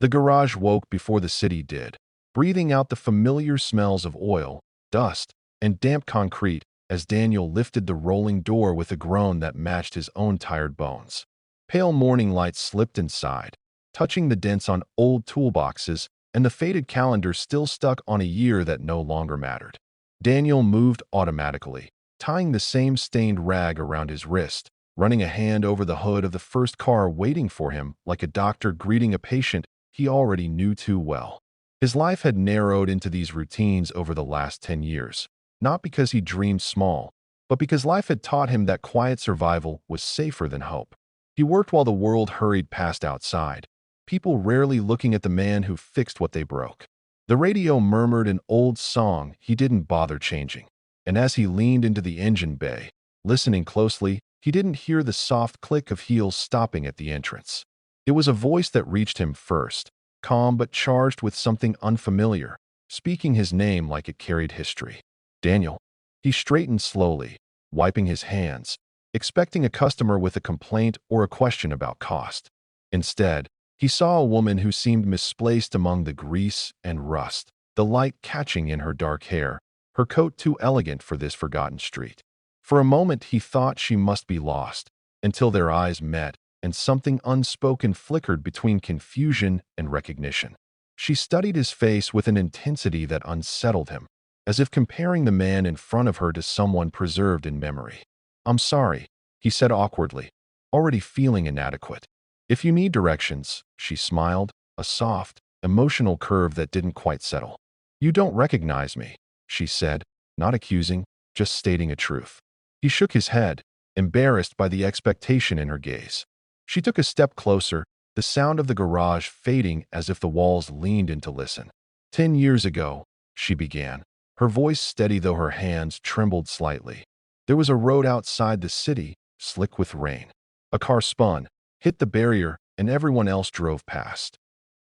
The garage woke before the city did, breathing out the familiar smells of oil, dust, and damp concrete as Daniel lifted the rolling door with a groan that matched his own tired bones. Pale morning light slipped inside, touching the dents on old toolboxes and the faded calendar still stuck on a year that no longer mattered. Daniel moved automatically, tying the same stained rag around his wrist, running a hand over the hood of the first car waiting for him like a doctor greeting a patient he already knew too well. His life had narrowed into these routines over the last 10 years, not because he dreamed small, but because life had taught him that quiet survival was safer than hope. He worked while the world hurried past outside, people rarely looking at the man who fixed what they broke. The radio murmured an old song he didn't bother changing, and as he leaned into the engine bay, listening closely, he didn't hear the soft click of heels stopping at the entrance. It was a voice that reached him first, calm but charged with something unfamiliar, speaking his name like it carried history. Daniel. He straightened slowly, wiping his hands, expecting a customer with a complaint or a question about cost. Instead, he saw a woman who seemed misplaced among the grease and rust, the light catching in her dark hair, her coat too elegant for this forgotten street. For a moment he thought she must be lost, until their eyes met and something unspoken flickered between confusion and recognition. She studied his face with an intensity that unsettled him, as if comparing the man in front of her to someone preserved in memory. "I'm sorry," he said awkwardly, already feeling inadequate. "If you need directions," she smiled, a soft, emotional curve that didn't quite settle. "You don't recognize me," she said, not accusing, just stating a truth. He shook his head, embarrassed by the expectation in her gaze. She took a step closer, the sound of the garage fading as if the walls leaned in to listen. 10 years ago," she began, her voice steady though her hands trembled slightly. "There was a road outside the city, slick with rain. A car spun, hit the barrier, and everyone else drove past."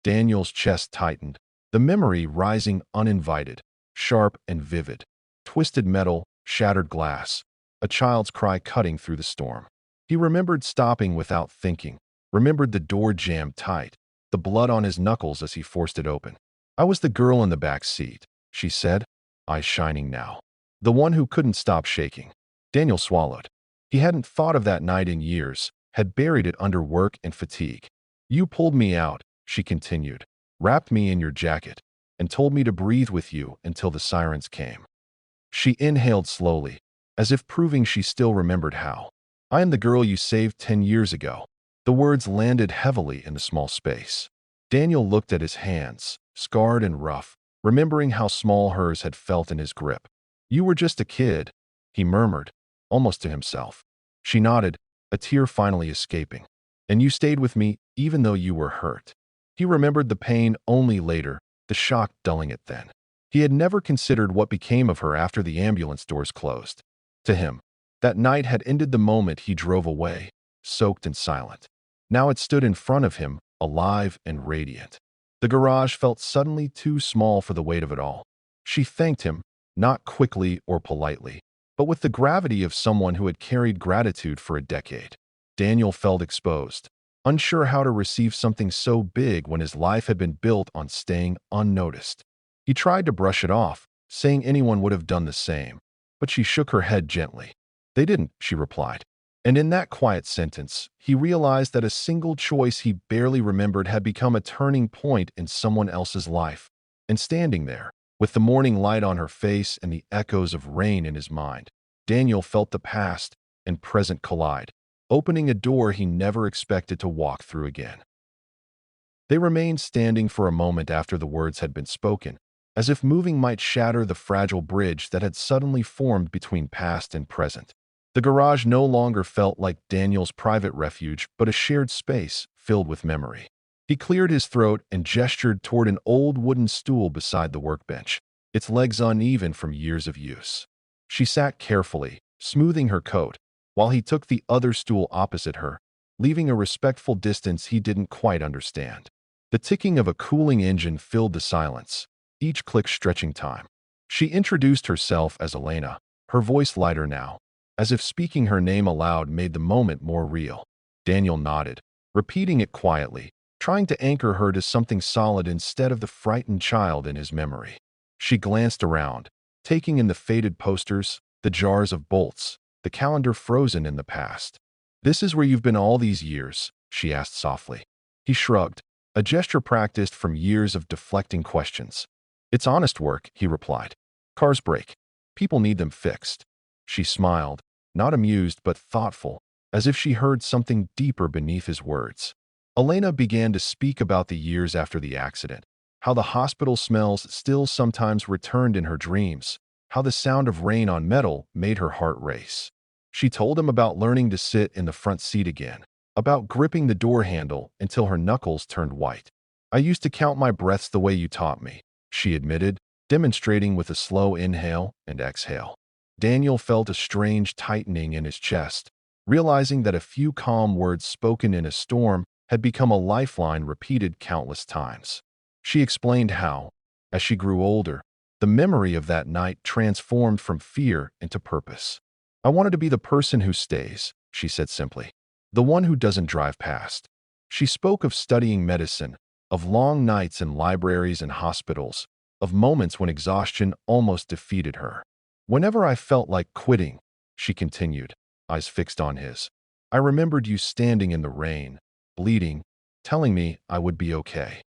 Daniel's chest tightened, the memory rising uninvited, sharp and vivid. Twisted metal, shattered glass, a child's cry cutting through the storm. He remembered stopping without thinking, remembered the door jammed tight, the blood on his knuckles as he forced it open. "I was the girl in the back seat," she said, eyes shining now. "The one who couldn't stop shaking." Daniel swallowed. He hadn't thought of that night in years, had buried it under work and fatigue. "You pulled me out," she continued, "wrapped me in your jacket, and told me to breathe with you until the sirens came." She inhaled slowly, as if proving she still remembered how. "I am the girl you saved 10 years ago." The words landed heavily in the small space. Daniel looked at his hands, scarred and rough, remembering how small hers had felt in his grip. "You were just a kid," he murmured, almost to himself. She nodded, a tear finally escaping. "And you stayed with me even though you were hurt." He remembered the pain only later, the shock dulling it then. He had never considered what became of her after the ambulance doors closed. To him, that night had ended the moment he drove away, soaked and silent. Now it stood in front of him, alive and radiant. The garage felt suddenly too small for the weight of it all. She thanked him, not quickly or politely, but with the gravity of someone who had carried gratitude for a decade. Daniel felt exposed, unsure how to receive something so big when his life had been built on staying unnoticed. He tried to brush it off, saying anyone would have done the same, but she shook her head gently. "They didn't," she replied. And in that quiet sentence, he realized that a single choice he barely remembered had become a turning point in someone else's life. And standing there, with the morning light on her face and the echoes of rain in his mind, Daniel felt the past and present collide, opening a door he never expected to walk through again. They remained standing for a moment after the words had been spoken, as if moving might shatter the fragile bridge that had suddenly formed between past and present. The garage no longer felt like Daniel's private refuge, but a shared space filled with memory. He cleared his throat and gestured toward an old wooden stool beside the workbench, its legs uneven from years of use. She sat carefully, smoothing her coat, while he took the other stool opposite her, leaving a respectful distance he didn't quite understand. The ticking of a cooling engine filled the silence, each click stretching time. She introduced herself as Elena, her voice lighter now, as if speaking her name aloud made the moment more real. Daniel nodded, repeating it quietly, trying to anchor her to something solid instead of the frightened child in his memory. She glanced around, taking in the faded posters, the jars of bolts, the calendar frozen in the past. "This is where you've been all these years?" she asked softly. He shrugged, a gesture practiced from years of deflecting questions. "It's honest work," he replied. "Cars break. People need them fixed." She smiled, not amused but thoughtful, as if she heard something deeper beneath his words. Elena began to speak about the years after the accident, how the hospital smells still sometimes returned in her dreams, how the sound of rain on metal made her heart race. She told him about learning to sit in the front seat again, about gripping the door handle until her knuckles turned white. "I used to count my breaths the way you taught me," she admitted, demonstrating with a slow inhale and exhale. Daniel felt a strange tightening in his chest, realizing that a few calm words spoken in a storm had become a lifeline repeated countless times. She explained how, as she grew older, the memory of that night transformed from fear into purpose. "I wanted to be the person who stays," she said simply, "the one who doesn't drive past." She spoke of studying medicine, of long nights in libraries and hospitals, of moments when exhaustion almost defeated her. "Whenever I felt like quitting," she continued, eyes fixed on his, "I remembered you standing in the rain, bleeding, telling me I would be okay."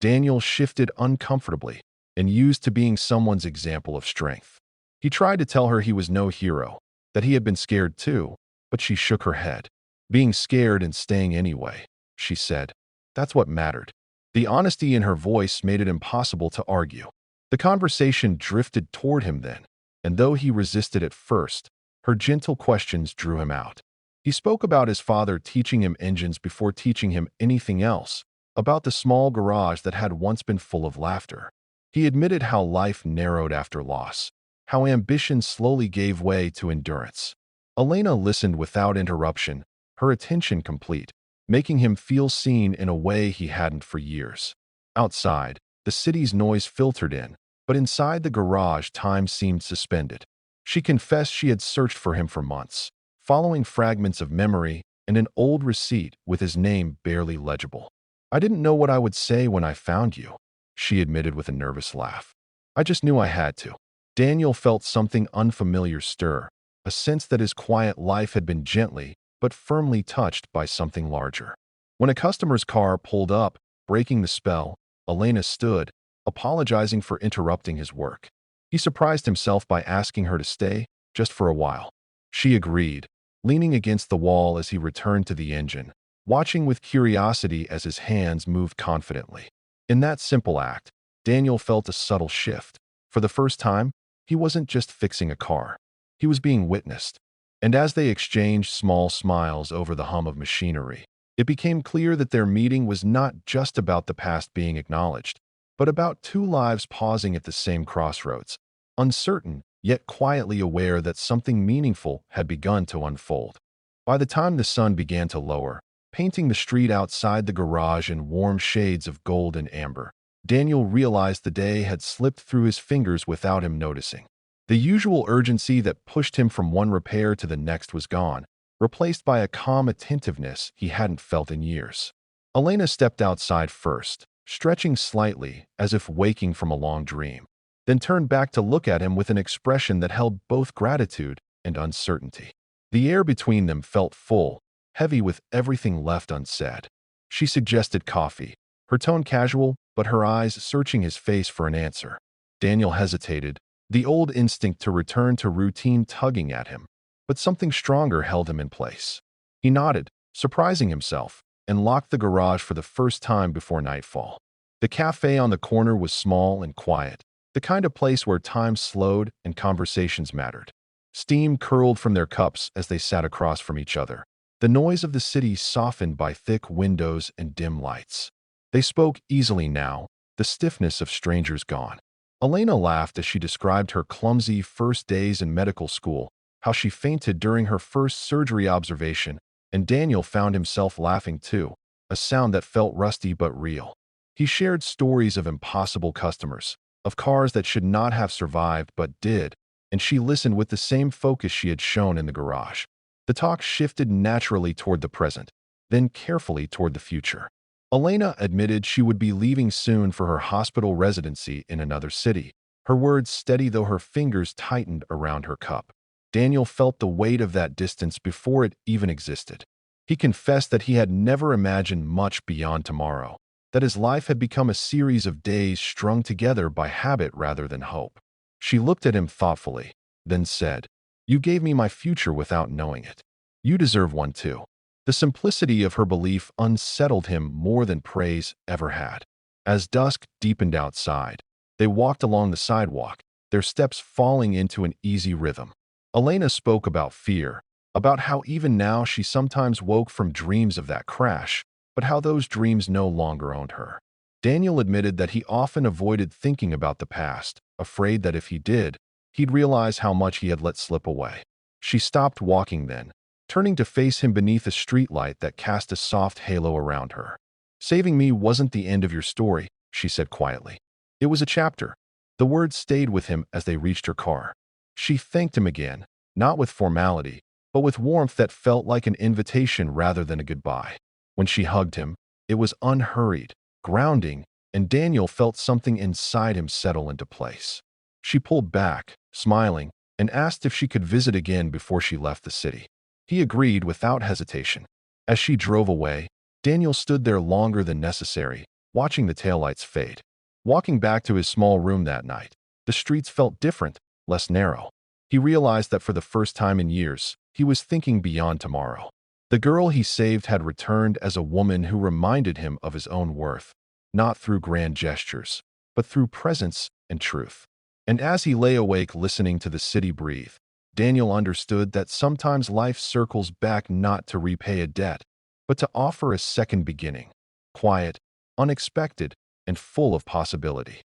Daniel shifted uncomfortably and used to being someone's example of strength. He tried to tell her he was no hero, that he had been scared too, but she shook her head. "Being scared and staying anyway," she said. "That's what mattered." The honesty in her voice made it impossible to argue. The conversation drifted toward him then, and though he resisted at first, her gentle questions drew him out. He spoke about his father teaching him engines before teaching him anything else, about the small garage that had once been full of laughter. He admitted how life narrowed after loss, how ambition slowly gave way to endurance. Elena listened without interruption, her attention complete, making him feel seen in a way he hadn't for years. Outside, the city's noise filtered in, but inside the garage time seemed suspended. She confessed she had searched for him for months, following fragments of memory and an old receipt with his name barely legible. "I didn't know what I would say when I found you," she admitted with a nervous laugh. "I just knew I had to." Daniel felt something unfamiliar stir, a sense that his quiet life had been gently but firmly touched by something larger. When a customer's car pulled up, breaking the spell, Elena stood, apologizing for interrupting his work. He surprised himself by asking her to stay, just for a while. She agreed, leaning against the wall as he returned to the engine, watching with curiosity as his hands moved confidently. In that simple act, Daniel felt a subtle shift. For the first time, he wasn't just fixing a car. He was being witnessed. And as they exchanged small smiles over the hum of machinery, it became clear that their meeting was not just about the past being acknowledged, but about two lives pausing at the same crossroads, uncertain, yet quietly aware that something meaningful had begun to unfold. By the time the sun began to lower, painting the street outside the garage in warm shades of gold and amber, Daniel realized the day had slipped through his fingers without him noticing. The usual urgency that pushed him from one repair to the next was gone, replaced by a calm attentiveness he hadn't felt in years. Elena stepped outside first, stretching slightly as if waking from a long dream, then turned back to look at him with an expression that held both gratitude and uncertainty. The air between them felt full, heavy with everything left unsaid. She suggested coffee, her tone casual, but her eyes searching his face for an answer. Daniel hesitated, the old instinct to return to routine tugging at him, but something stronger held him in place. He nodded, surprising himself, and locked the garage for the first time before nightfall. The cafe on the corner was small and quiet, the kind of place where time slowed and conversations mattered. Steam curled from their cups as they sat across from each other, the noise of the city softened by thick windows and dim lights. They spoke easily now, the stiffness of strangers gone. Elena laughed as she described her clumsy first days in medical school, how she fainted during her first surgery observation, and Daniel found himself laughing too, a sound that felt rusty but real. He shared stories of impossible customers, of cars that should not have survived but did, and she listened with the same focus she had shown in the garage. The talk shifted naturally toward the present, then carefully toward the future. Elena admitted she would be leaving soon for her hospital residency in another city, her words steady though her fingers tightened around her cup. Daniel felt the weight of that distance before it even existed. He confessed that he had never imagined much beyond tomorrow, that his life had become a series of days strung together by habit rather than hope. She looked at him thoughtfully, then said, "You gave me my future without knowing it. You deserve one too." The simplicity of her belief unsettled him more than praise ever had. As dusk deepened outside, they walked along the sidewalk, their steps falling into an easy rhythm. Elena spoke about fear, about how even now she sometimes woke from dreams of that crash, but how those dreams no longer owned her. Daniel admitted that he often avoided thinking about the past, afraid that if he did, he'd realize how much he had let slip away. She stopped walking then, turning to face him beneath a streetlight that cast a soft halo around her. "Saving me wasn't the end of your story," she said quietly. "It was a chapter." The words stayed with him as they reached her car. She thanked him again, not with formality, but with warmth that felt like an invitation rather than a goodbye. When she hugged him, it was unhurried, grounding, and Daniel felt something inside him settle into place. She pulled back, smiling, and asked if she could visit again before she left the city. He agreed without hesitation. As she drove away, Daniel stood there longer than necessary, watching the taillights fade. Walking back to his small room that night, the streets felt different, less narrow. He realized that for the first time in years, he was thinking beyond tomorrow. The girl he saved had returned as a woman who reminded him of his own worth, not through grand gestures, but through presence and truth. And as he lay awake listening to the city breathe, Daniel understood that sometimes life circles back not to repay a debt, but to offer a second beginning, quiet, unexpected, and full of possibility.